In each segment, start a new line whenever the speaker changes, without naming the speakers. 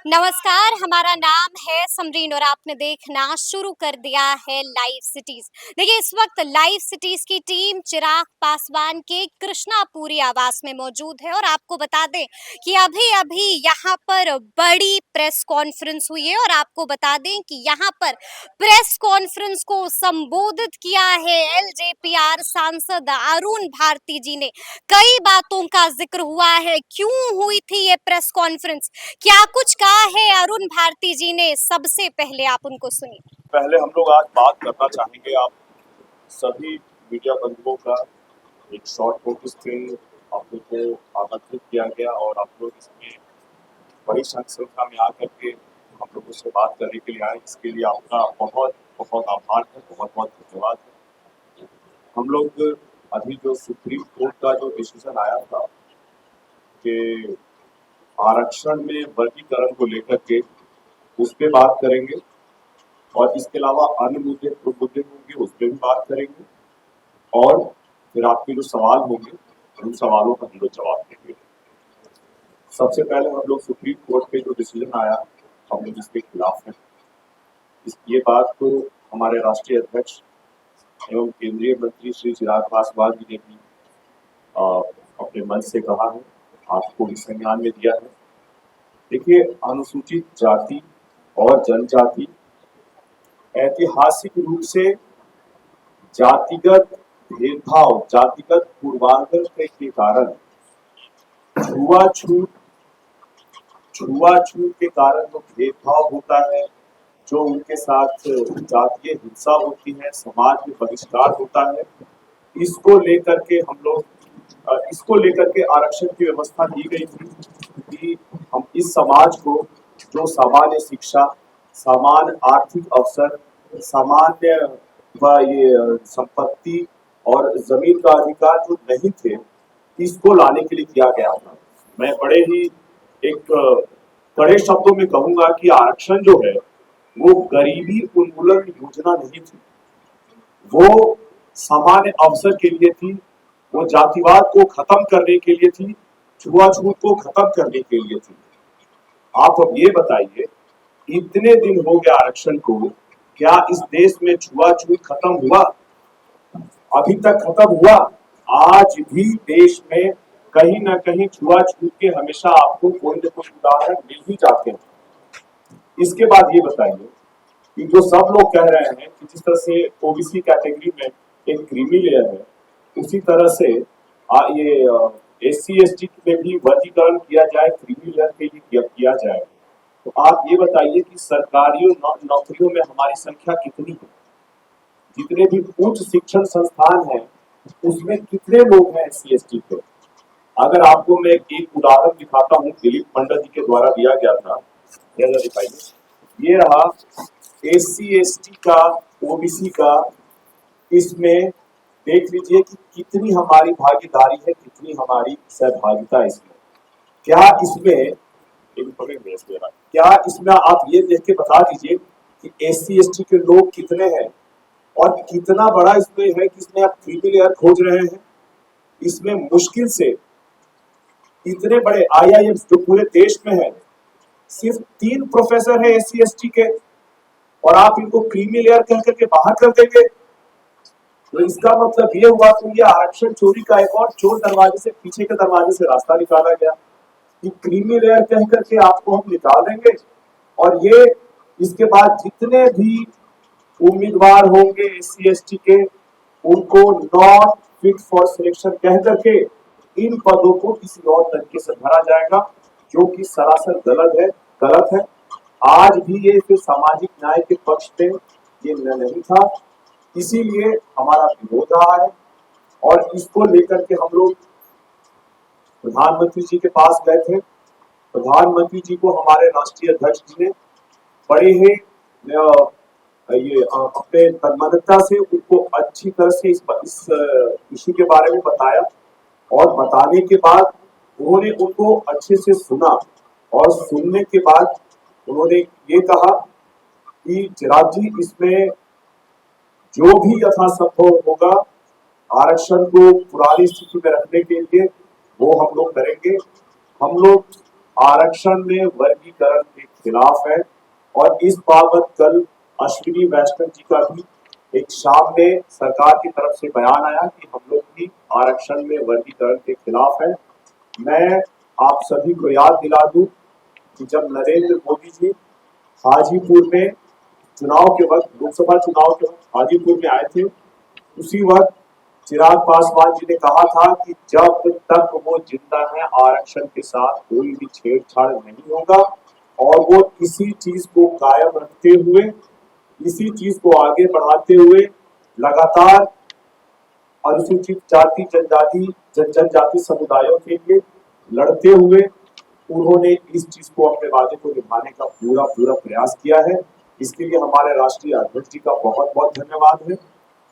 नमस्कार, हमारा नाम है समरीन और आपने देखना शुरू कर दिया है लाइव सिटीज। देखिए, इस वक्त लाइव सिटीज की टीम चिराग पासवान के कृष्णापुरी आवास में मौजूद है और आपको बता दें कि अभी अभी यहाँ पर बड़ी प्रेस कॉन्फ्रेंस हुई है और आपको बता दें कि यहाँ पर प्रेस कॉन्फ्रेंस को संबोधित किया है एलजेपीआर सांसद अरुण भारती जी ने। कई बातों का जिक्र हुआ है। क्यों हुई थी ये प्रेस कॉन्फ्रेंस, क्या कुछ कहा है अरुण भारती जी ने, सबसे पहले आप उनको सुनिए।
पहले हम लोग आज बात करना चाहेंगे आप सभी मीडिया बंधुओं का। एक शॉर्ट नोटिस पे आप लोग को आमंत्रित किया गया और आप लोग इसमें बड़ी संख्या में आकर के हम लोगों से बात करने के लिए आए। इसके लिए आपका बहुत बहुत आभार है, बहुत बहुत धन्यवाद है। हम लोग अभी जो सुप्रीम कोर्ट का जो डिसीजन आया था कि आरक्षण में वर्गीकरण को लेकर के उस पर बात करेंगे और इसके अलावा अन्य मुद्दे होंगे उस पर भी बात करेंगे और फिर आपके जो सवाल होंगे उन सवालों का हम लोग जवाब देंगे। सबसे पहले हम लोग सुप्रीम कोर्ट पे जो डिसीजन आया हम लोग इसके खिलाफ हैं। ये बात तो हमारे राष्ट्रीय अध्यक्ष एवं केंद्रीय मंत्री श्री चिराग पासवान जी ने भी अपने मन से कहा है, आपको भी संज्ञान में दिया है। देखिए, अनुसूचित जाति और जनजाति ऐतिहासिक रूप से जातिगत भेदभाव, जातिगत पूर्वाग्रह के कारण छुआछूत के कारण जो भेदभाव होता है, जो उनके साथ जातीय हिंसा होती है, समाज में बहिष्कार होता है, इसको लेकर के आरक्षण की व्यवस्था की गई थी कि हम इस समाज को जो सामान्य शिक्षा, समान आर्थिक अवसर, सामान्य ये संपत्ति और जमीन का अधिकार जो नहीं थे, इसको लाने के लिए किया गया था। मैं बड़े ही एक कड़े शब्दों में कहूंगा कि आरक्षण जो है वो गरीबी उन्मूलन योजना नहीं थी, वो सामान्य अवसर के लिए थी, वो जातिवाद को खत्म करने के लिए थी, छुआछूत को खत्म करने के लिए थी। आप अब ये बताइए, इतने दिन हो गए आरक्षण को, क्या इस देश में छुआछूत खत्म हुआ? अभी तक खत्म हुआ? आज भी देश में कहीं ना कहीं छुआछूत के हमेशा आपको कोई न कोई उदाहरण मिल ही जाते हैं। इसके बाद ये बताइए कि जो सब लोग कह रहे हैं कि जिस तरह से ओबीसी कैटेगरी में एक क्रीमी लेयर है, उसी तरह से ये SC ST में भी वर्गीकरण किया जाए, क्रीमी लेयर के लिए किया जाए। तो आप ये बताइए कि सरकारी नौकरियों में हमारी संख्या कितनी है? जितने भी उच्च शिक्षण संस्थान हैं उसमें कितने लोग हैं SC ST के? अगर आपको मैं एक उदाहरण दिखाता हूँ, दिलीप मंडल जी के द्वारा दिया गया था, दिखाइए, ये रहा SC ST का, OBC का, इसमें देख लीजिए कि कितनी हमारी भागीदारी है, कितनी हमारी सहभागिता इसमें। क्या इसमें आप ये देख के बता दीजिए कि SC ST के लोग कितने हैं और कितना बड़ा इसमें है कि इसमें आप क्रीमी लेयर खोज रहे हैं। इसमें मुश्किल से इतने बड़े IIMs जो पूरे देश में है, सिर्फ 3 प्रोफेसर है SC ST के और आप इनको क्रीमी लेयर कह करके बाहर कर देंगे। तो इसका मतलब ये हुआ कि ये आरक्षण चोरी का एक और चोर दरवाजे से, पीछे के दरवाजे से रास्ता निकाला गया कि क्रीमी लेयर कह करके आपको हम निकाल देंगे और ये इसके बाद जितने भी उम्मीदवार होंगे SC ST के, उनको नॉट फिट फॉर सिलेक्शन कह करके इन पदों को किसी और तरीके से भरा जाएगा, जो कि सरासर गलत है। आज भी ये फिर सामाजिक न्याय के पक्ष में ये नहीं था, इसीलिए हमारा विरोध रहा है। और इसको लेकर के हम लोग प्रधानमंत्री जी के पास गए थे। प्रधानमंत्री जी को हमारे राष्ट्रीय अध्यक्ष जी ने बड़े ही ये अपने तन्मयता से उनको अच्छी तरह से इस इश्यू के बारे में बताया और बताने के बाद उन्होंने उनको अच्छे से सुना और सुनने के बाद उन्होंने ये कहा कि चिराग जी, इसमें जो भी यथासंभव होगा आरक्षण को पुरानी स्थिति में रखने के लिए वो हम लोग करेंगे। हम लोग आरक्षण में वर्गीकरण के खिलाफ है। और इस बाबत कल अश्विनी वैष्णव जी का भी एक शाम में सरकार की तरफ से बयान आया कि हम लोग भी आरक्षण में वर्गीकरण के खिलाफ है। मैं आप सभी को याद दिला दूं कि जब नरेंद्र मोदी जी हाजीपुर में चुनाव के वक्त, लोकसभा चुनाव के वक्त हाजीपुर में आए थे, उसी वक्त चिराग पासवान जी ने कहा था कि जब तक वो जिंदा है आरक्षण के साथ कोई भी छेड़छाड़ नहीं होगा। और वो इसी चीज को कायम रखते हुए, इसी चीज को आगे बढ़ाते हुए लगातार अनुसूचित जाति जनजाति समुदायों के लिए लड़ते हुए उन्होंने इस चीज को, अपने वादे को निभाने का पूरा प्रयास किया है। इसके लिए हमारे राष्ट्रीय अध्यक्ष जी का बहुत बहुत धन्यवाद है।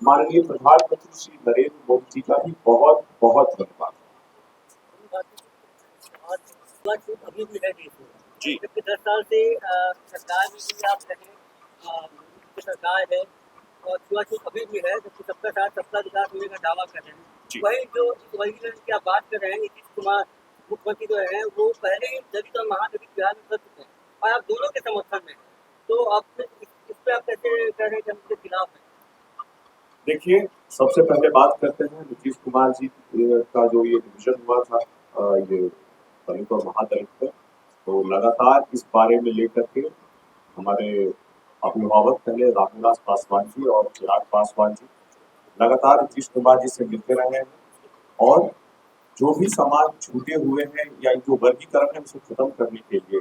माननीय प्रधानमंत्री श्री नरेंद्र मोदी जी का भी बहुत बहुत धन्यवाद।
अभी भी है
जी।
जबकि 10 साल से सरकार में भी आप कहें सरकार है और छुआछूत अभी भी है, जबकि सबका साथ सबका विकास होने का दावा कर रहे हैं। वही जो वर्गीकरण की आप बात कर रहे हैं, नीतीश कुमार मुख्यमंत्री जो है वो पहले ही दलित और महादलित बिहार में कर चुके हैं और आप दोनों के समर्थन में, तो आप इस पर आप कैसे कह रहे हैं कि हम इसके खिलाफ हैं?
देखिए, सबसे पहले बात करते हैं नीतीश कुमार जी का जो ये डिवीजन हुआ था ये दलित और महादलित पर, तो लगातार इस बारे में लेकर के हमारे अभिभावक पहले रामविलास पासवान जी और चिराग पासवान जी लगातार नीतीश कुमार जी से मिलते रहे हैं। और जो भी समाज छूटे हुए हैं या जो वर्गीकरण है उसे खत्म करने के लिए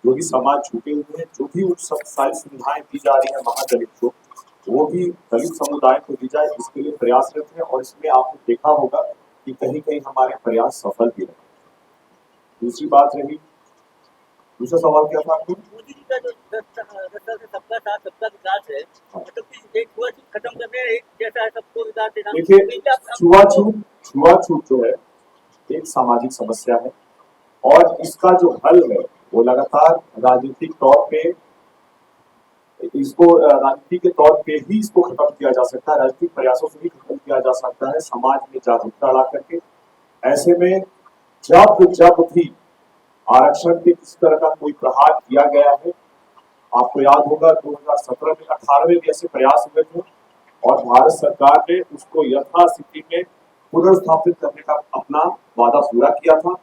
जो भी समाज छूटे हुए हैं, जो भी सब सारी सुविधाएं दी जा रही है महादलित को, वो भी दलित समुदाय को दी जाए, इसके लिए प्रयासरत है। और इसमें आपने देखा होगा कि कहीं कहीं हमारे प्रयास सफल भी रहे। दूसरी बात रही, दूसरा सवाल क्या था आपको?
मोदी जी का जो 10 साल से सबका साथ सबका विकास है, मतलब कि एक छुआछूत खत्म करने, एक जैसा है सबको विकास देना।
देखिए, छुआछूत जो है एक सामाजिक समस्या है और इसका जो हल है वो लगातार राजनीतिक तौर पे राजनीति के तौर पे ही इसको खत्म किया जा सकता है, राजनीतिक प्रयासों से ही खत्म किया जा सकता है, समाज में जागरूकता ला करके। ऐसे में जब भी आरक्षण पे किसी तरह का कोई प्रहार किया गया है, आपको याद होगा 2017 में 18 में भी ऐसे प्रयास हुए थे और भारत सरकार ने उसको यथास्थिति में पुनर्स्थापित करने का अपना वादा पूरा किया था।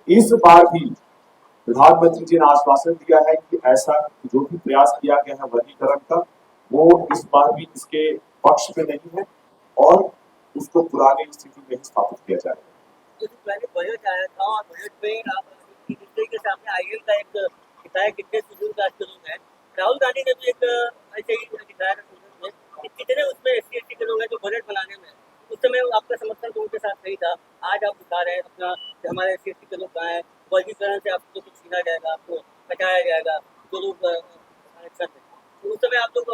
इस बार भी प्रधानमंत्री जी ने आश्वासन दिया है कि ऐसा जो भी प्रयास किया गया है वर्गीकरण का, वो इस बार भी इसके पक्ष में नहीं है और उसको पुरानी स्थिति में ही स्थापित किया जाएगा।
पहले बजट आया था और बजट में आप के सामने आईएल का एक दिखाया कितने शेड्यूल कास्ट के लोग हैं। राहुल गांधी ने भी एक ऐसे ही दिखाया में कि कितने उसमें SC/ST के लोग हैं जो बजट बनाने में, उस समय आपका समर्थन तो उनके साथ नहीं था। आज आप दिखा रहे हैं अपना हमारे SC/ST के लोग कहाँ हैं, वर्गीकरण से आपको कुछ छीना जाएगा, आपको हटाया जाएगा, जो लोग आरक्षण है, तो उस समय आप लोग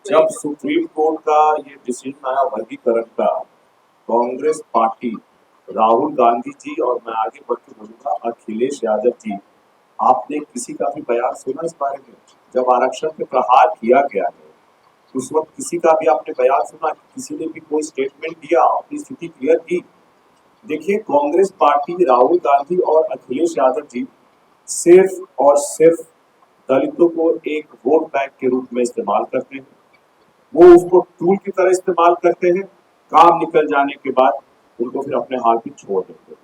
जब सुप्रीम कोर्ट का ये डिसीजन आया वर्गीकरण का, कांग्रेस पार्टी, राहुल गांधी जी और मैं आगे बढ़ के बोलूंगा अखिलेश यादव जी, आपने किसी का भी बयान सुना इस बारे में? जब आरक्षण पे प्रहार किया गया है उस वक्त किसी का भी आपने बयान सुना? किसी ने भी कोई स्टेटमेंट दिया, अपनी स्थिति क्लियर की? देखिए, कांग्रेस पार्टी, राहुल गांधी और अखिलेश यादव जी सिर्फ और सिर्फ दलितों को एक वोट बैंक के रूप में इस्तेमाल करते हैं। वो उसको टूल की तरह इस्तेमाल करते हैं, काम निकल जाने के बाद उनको फिर अपने हाथ में छोड़ देते हैं।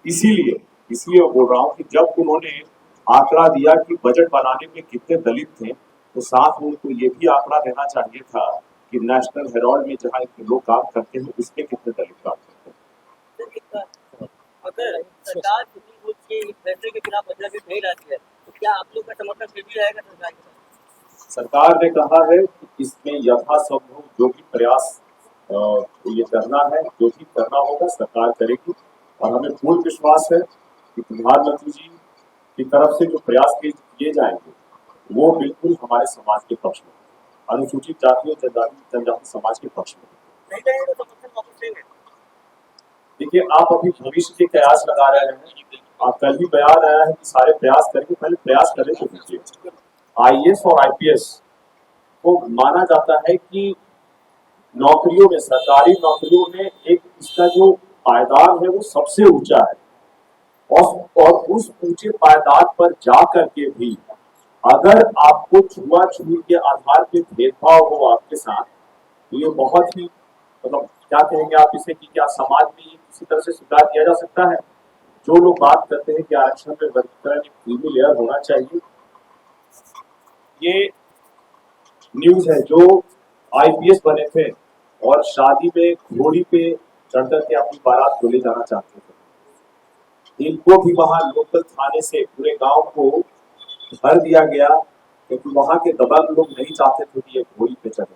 इसीलिए बोल रहा हूँ कि जब उन्होंने आंकड़ा दिया कि बजट बनाने में कितने दलित थे, तो साथ में उनको ये भी आंकड़ा देना चाहिए था कि नेशनल हेराल्ड में जहाँ लोग काम करते हैं उसमें कितने दलित काम करते हैं।
अगर सरकार सुप्रीम कोर्ट के फैसले के खिलाफ बजट नहीं लाती है तो क्या आप लोग का समर्थन फिर भी रहेगा सरकार के साथ?
सरकार ने कहा है कि इसमें यथासंभव जो भी प्रयास ये करना है, जो भी करना होगा सरकार करेगी। और हमें पूर्ण विश्वास है कि प्रधानमंत्री जी की तरफ से जो प्रयास किए जाएंगे वो बिल्कुल हमारे समाज के पक्ष में, अनुसूचित जाति और जनजाति समाज के पक्ष में।
नहीं करेंगे तो समर्थन वापस लेंगे।
देखिए, आप अभी भविष्य के कयास लगा रहे हैं। आप कल ही बयान आया है कि सारे प्रयास करेंगे, पहले प्रयास करें तो दीजिए। IAS और IPS को माना जाता है कि नौकरियों में, सरकारी नौकरियों में एक इसका जो पायदान है वो सबसे ऊंचा है और उस ऊंचे पायदान पर जा करके भी अगर आपको छुआछूत के आधार पे भेदभाव हो आपके साथ, तो ये बहुत ही मतलब क्या कहेंगे आप इसे कि क्या समाज में ये किसी तरह से सुधार किया जा सकता है? जो लोग बात करते हैं कि आरक्षण में वर्गीकरण एक क्रीमी लेयर होना चाहिए, ये न्यूज है जो आईपीएस बने थे और शादी में घोड़ी पे चढ़ करके अपनी बारात को ले जाना चाहते थे। इनको भी वहां लोकल थाने से पूरे गांव को भर दिया गया क्योंकि वहां के दबंग लोग नहीं चाहते थे कि ये घोड़ी पे चढ़े।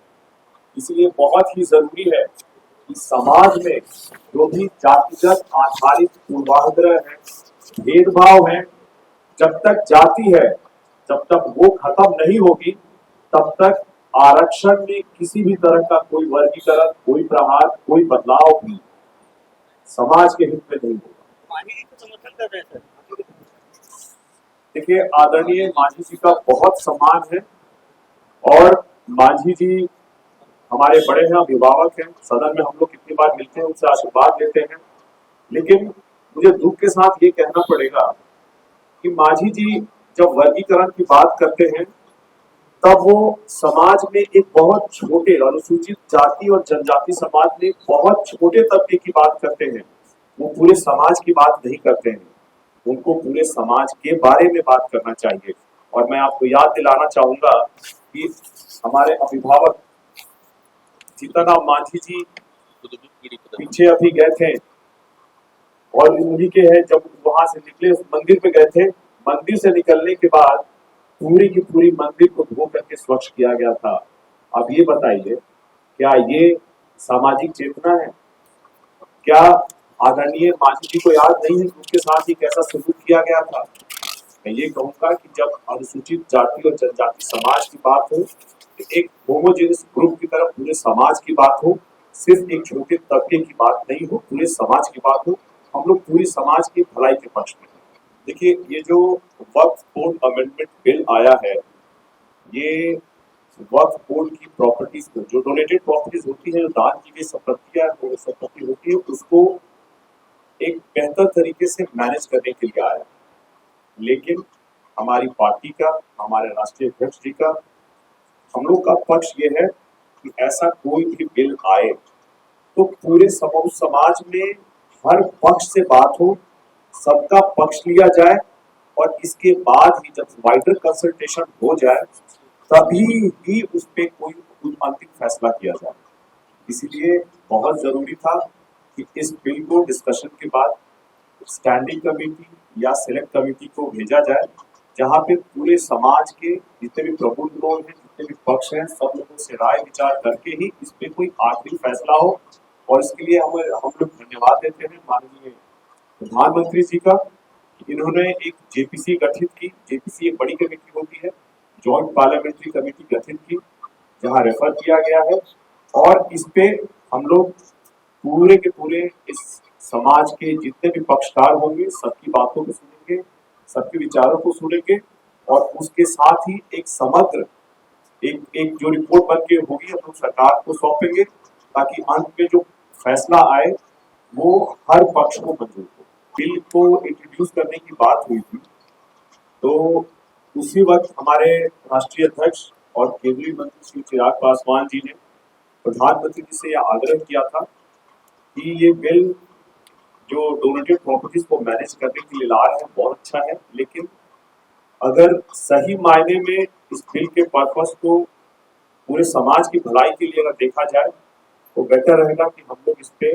इसलिए बहुत ही जरूरी है कि समाज में जो भी जातिगत आधारित पूर्वाग्रह है, भेदभाव है, जब तक जाति है, जब तक वो खत्म नहीं होगी, तब तक आरक्षण में किसी भी तरह का कोई वर्गीकरण, कोई प्रहार, कोई बदलाव भी समाज के हित में नहीं होगा।
मांझी जी को समर्थन कर रहे हैं सर।
देखिए, आदरणीय मांझी जी का बहुत सम्मान है और मांझी जी हमारे बड़े हैं, अभिभावक हैं। सदन में हम लोग कितनी बार मिलते हैं, उनसे आशीर्वाद लेते हैं। लेकिन मुझे दुख के साथ ये कहना पड़ेगा कि मांझी जी जब वर्गीकरण की बात करते हैं, तब वो समाज में एक बहुत छोटे अनुसूचित जाति और जनजाति समाज में बहुत छोटे तबके की बात करते हैं। वो पूरे समाज की बात नहीं करते हैं। उनको पूरे समाज के बारे में बात करना चाहिए। और मैं आपको याद दिलाना चाहूंगा कि हमारे अभिभावक जीतनराम मांझी जी पीछे अभी गए थे और उन्हीं के हैं, जब वहां से निकले उस मंदिर पे गए थे, मंदिर से निकलने के बाद पूरी की पूरी मंदिर को धो करके स्वच्छ किया गया था। अब ये बताइए, क्या ये सामाजिक चेतना है? क्या आदरणीय मांझी जी को याद नहीं है कि उनके साथ ही कैसा सलूक किया गया था? मैं ये कहूंगा कि जब अनुसूचित जाति और जनजाति समाज की बात हो, एक होमोजेनियस ग्रुप की तरफ पूरे समाज की बात हो, सिर्फ एक छोटे तबके की बात नहीं हो, पूरे समाज की बात हो। हम लोग पूरी समाज की भलाई के पक्ष में। देखिए, ये जो वक्फ बोर्ड अमेंडमेंट बिल आया है, ये वक्फ बोर्ड की प्रॉपर्टीज को, जो डोनेटेड प्रॉपर्टीज होती है, जो दान की गई संपत्ति होती है, उसको एक बेहतर तरीके से मैनेज करने के लिए आया। लेकिन हमारी पार्टी का, हमारे राष्ट्रीय अध्यक्ष जी का, हम लोग का पक्ष ये है कि ऐसा कोई भी बिल आए तो पूरे समाज में हर पक्ष से बात हो, सबका पक्ष लिया जाए और इसके बाद ही जब वाइडर कंसल्टेशन हो जाए तभी ही उस पर कोई अंतिम फैसला किया जाए। इसीलिए बहुत जरूरी था कि इस बिल को डिस्कशन के बाद स्टैंडिंग कमेटी या सिलेक्ट कमेटी को भेजा जाए, जहां पे पूरे समाज के जितने भी प्रबुद्ध लोग हैं, जितने भी पक्ष हैं, सब लोगों से राय विचार करके ही इस पे कोई आखिरी फैसला हो। और इसके लिए हम लोग धन्यवाद देते हैं माननीय प्रधानमंत्री जी का। इन्होंने एक जेपीसी गठित की। जेपीसी एक बड़ी कमेटी होती है, जॉइंट पार्लियामेंट्री कमेटी गठित की, जहां रेफर किया गया है और इस पे हम लोग पूरे के पूरे इस समाज के जितने भी पक्षकार होंगे, सबकी बातों को सुनेंगे, सबके विचारों को सुनेंगे और उसके साथ ही एक समग्र एक जो रिपोर्ट बन के होगी हम लोग सरकार को सौंपेंगे, ताकि अंत में जो फैसला आए वो हर पक्ष को मंजूर हो। बिल को इंट्रोड्यूस करने की बात हुई थी, तो उसी वक्त हमारे राष्ट्रीय अध्यक्ष और केंद्रीय मंत्री श्री चिराग पासवान जी ने प्रधानमंत्री जी से यह आग्रह किया था कि ये बिल जो डोनेटेड प्रॉपर्टीज को मैनेज करने के लिए ला रहे हैं बहुत अच्छा है, लेकिन अगर सही मायने में इस बिल के पर्पस को पूरे समाज की भलाई के लिए अगर देखा जाए तो बेटर रहेगा कि हम लोग इस पे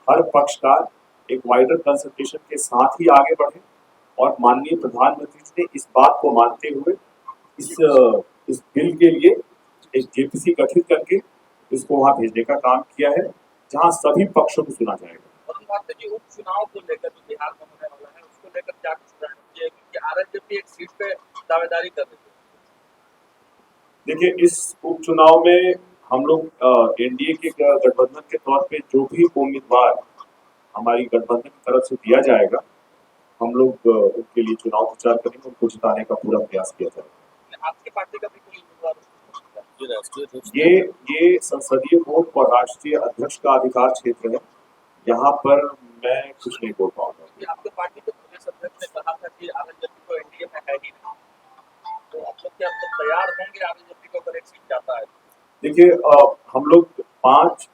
हर पक्ष का एक वाइडर कंसल्टेशन के साथ ही आगे बढ़े। और माननीय प्रधानमंत्री जी ने इस बात को मानते हुए इस बिल के लिए एक जेपीसी गठित करके इसको वहां भेजने का काम किया है, जहां सभी पक्षों को सुना जाएगा।
उपचुनाव को लेकर जो बिहार में होने वाला है, उसको लेकर क्या कुछ चाहिए, क्योंकि आरएलजेपी एक सीट पे दावेदारी कर रही है।
देखिए, इस उपचुनाव में हम लोग एनडीए के गठबंधन के तौर पे जो भी उम्मीदवार हमारी गठबंधन की तरफ से दिया जाएगा, हम लोग उनके लिए चुनाव प्रचार करेंगे, उनको जिताने का पूरा प्रयास किया जाएगा।
आपकी पार्टी का भी कोई उम्मीदवार?
ये संसदीय वोट और राष्ट्रीय अध्यक्ष का अधिकार क्षेत्र है, यहाँ पर मैं कुछ नहीं बोल पाऊंगा।
आपकी पार्टी के प्रदेश अध्यक्ष ने कहा था कि आरएलजेपी को एनडीए में है ही नहीं, तो आप लोग क्या
देखिए हम लोग 5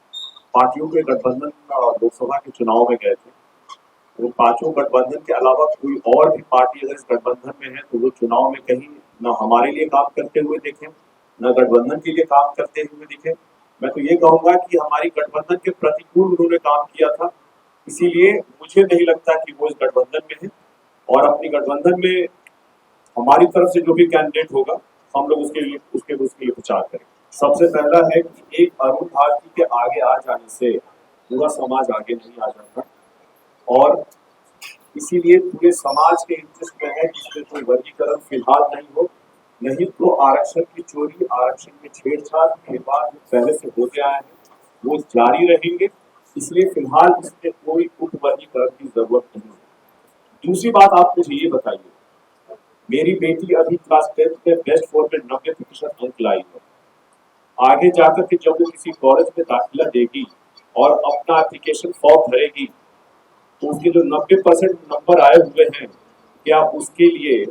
पार्टियों के गठबंधन लोकसभा के चुनाव में गए थे। वो पांचों गठबंधन के अलावा कोई और भी पार्टी अगर इस गठबंधन में है तो वो चुनाव में कहीं न हमारे लिए काम करते हुए दिखे, न गठबंधन के लिए काम करते हुए दिखे। मैं तो ये कहूंगा कि हमारी गठबंधन के प्रतिकूल उन्होंने काम किया था, इसीलिए मुझे नहीं लगता कि वो इस गठबंधन में है। और अपनी गठबंधन में हमारी तरफ से जो भी कैंडिडेट होगा हम लोग उसके लिए प्रचार करें। सबसे पहला है कि एक अरुण भारती के आगे आ जाने से पूरा समाज आगे नहीं आ जाता, और इसीलिए पूरे समाज के इंटरेस्ट में है कि इसमें कोई वर्गीकरण फिलहाल नहीं हो, नहीं तो आरक्षण की चोरी, आरक्षण में छेड़छाड़ के बाद जो पहले से होते आए हैं वो जारी रहेंगे। इसलिए फिलहाल इसमें कोई उप वर्गीकरण की जरूरत नहीं है। दूसरी बात, आप मुझे ये बताइए, मेरी बेटी अभी क्लास 10th में बेस्ट 4 में 90% अंक लाई है। आगे जाकर के जब वो किसी कॉलेज में दाखिला देगी और अपना एप्लीकेशन फॉर्म भरेगी तो उसके जो 90% नंबर आए हुए हैं, क्या उसके लिए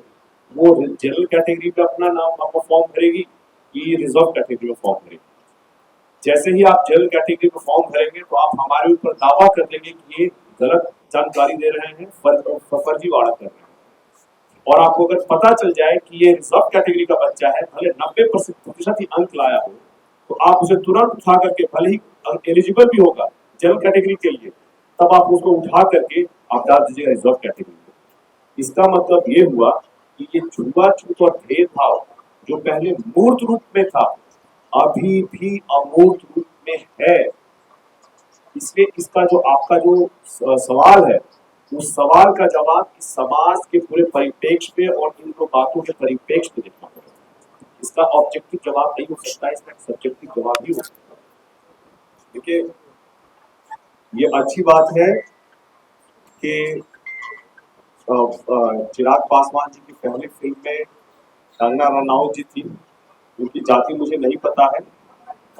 वो जनरल कैटेगरी पे अपना फॉर्म भरेगी कि रिजर्व कैटेगरी में फॉर्म भरेगी? जैसे ही आप जनरल कैटेगरी में फॉर्म भरेंगे तो आप हमारे ऊपर दावा कर देंगे कि ये गलत जानकारी दे रहे हैं, फर्जीवाड़ा कर रहे हैं। और आपको अगर पता चल जाए कि ये रिजर्व कैटेगरी का बच्चा है, भले 90% ही अंक लाया हो, तो आप उसे तुरंत उठा करके, भले ही एलिजिबल भी होगा जनरल कैटेगरी के लिए, तब आप उसको उठा करके आप डाल दीजिएगा रिजर्व कैटेगरी में। इसका मतलब ये हुआ कि ये छुआछूत और भेदभाव जो पहले मूर्त रूप में था, अभी भी अमूर्त रूप में है। इसलिए इसका जो आपका जो सवाल है, उस सवाल का जवाब इस समाज के पूरे परिप्रेक्ष्य पे और इन दो बातों के परिप्रेक्ष्य पे देखना पड़ेगा। इसका ऑब्जेक्टिव जवाब नहीं हो सकता, इसका सब्जेक्टिव जवाब ही हो सकता है। देखिए, ये अच्छी बात है कि चिराग पासवान जी की पहली फिल्म में कंगना रनौत जी थी, उनकी जाति मुझे नहीं पता है।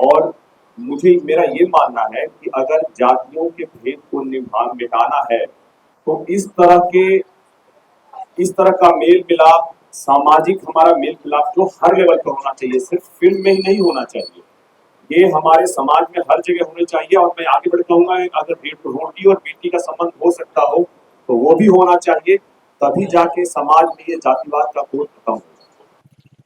और मेरा ये मानना है कि अगर जातियों के भेद को मिटाना है तो इस तरह का मेल मिलाप, सामाजिक हमारा मेल मिलाप जो हर लेवल पर होना चाहिए, सिर्फ फिल्म में ही नहीं होना चाहिए, ये हमारे समाज में हर जगह होने चाहिए। और मैं आगे बढ़ कहूंगा, अगर रोटी और बेटी का संबंध हो सकता हो तो वो भी होना चाहिए, तभी जाके समाज में ये जातिवाद का बोध खत्म हो।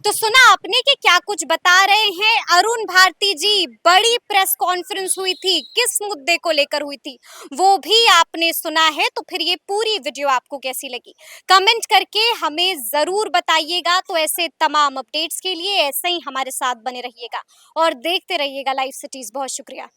तो सुना आपने कि क्या कुछ बता रहे हैं अरुण भारती जी। बड़ी प्रेस कॉन्फ्रेंस हुई थी, किस मुद्दे को लेकर हुई थी वो भी आपने सुना है। तो फिर ये पूरी वीडियो आपको कैसी लगी कमेंट करके हमें जरूर बताइएगा। तो ऐसे तमाम अपडेट्स के लिए ऐसे ही हमारे साथ बने रहिएगा और देखते रहिएगा लाइव सिटीज। बहुत शुक्रिया।